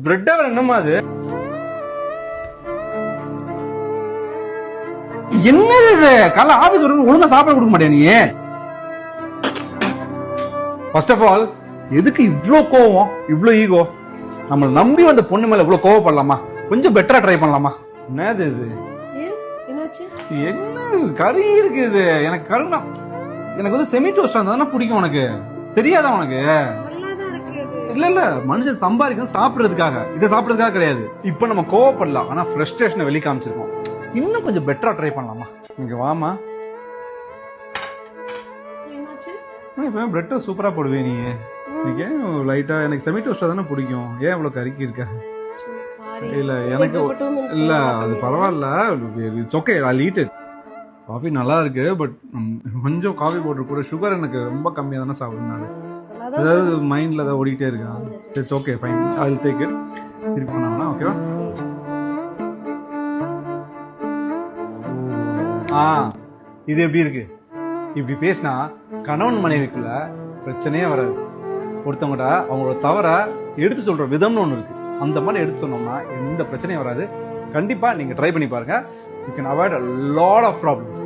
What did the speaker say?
Bread என்னமா அது? என்னது இது? காலைல ஆபீஸ் வரும் ஒழுங்கா சாப்பாடு கொடுக்க மாட்டியா நீ? ஃபர்ஸ்ட் ஆஃப் ஆல் எதுக்கு இவ்ளோ கோவம், இவ்ளோ ஈகோ? நம்ம நம்பி வந்த பொண்ணு மேல இவ்ளோ கோவப்படலாமா? கொஞ்சம் பெட்டரா ட்ரை பண்ணலாமா? என்னது இது? என்ன கறி இருக்கு இது? எனக்கு கருணா, எனக்கு வந்து செமி டோஸ்ட் தானே பிடிக்கும். உனக்கு தெரியாதா? உனக்கு இல்ல இல்ல, மனுஷன் சம்பாதிக்கணும் சாப்பிடுறதுக்காக, இதை சாப்பிடுறதுக்காக கிடையாது. இப்ப நம்ம கோவப்படலாம், ஆனா ஃப்ரஸ்ட்ரேஷனை வெளி காமிச்சிருக்கோம். இன்னும் கொஞ்சம் பெட்டரா ட்ரை பண்ணலாமா? இங்க வாமா. பிரெட் சூப்பரா போடுவே நீ. லைட்டா எனக்கு செமி டோஸ்டா தானே பிடிக்கும். ஏன் இவ்வளவு கறிக்கி இருக்க? இல்ல எனக்கு இல்ல, அது பரவாயில்ல. It's okay, I eat it. Coffee நல்லா இருக்கு, பட் கொஞ்சம் காஃபி பவுடர் கூட. சுகர் எனக்கு ரொம்ப கம்மியா தானே சாப்பிடுறேன் நான். ஏதாவது மைண்ட்ல ஏதாவது ஓடிக்கிட்டே இருக்கேன். It's okay, fine, I will take it. திருப்பி பண்ணாங்களா? ஓகேவா? இது எப்படி இருக்கு? இப்படி பேசினா கணவன் மனைவிக்குள்ள பிரச்சனையே வராது. ஒருத்தவங்கடா அவங்களோட தவற எடுத்து சொல்ற விதம்னு ஒண்ணு இருக்கு. அந்த மாதிரி எடுத்து சொன்னோம்னா எந்த பிரச்சனையும் வராது. கண்டிப்பா நீங்க ட்ரை பண்ணி பாருங்க. You can avoid a lot of problems.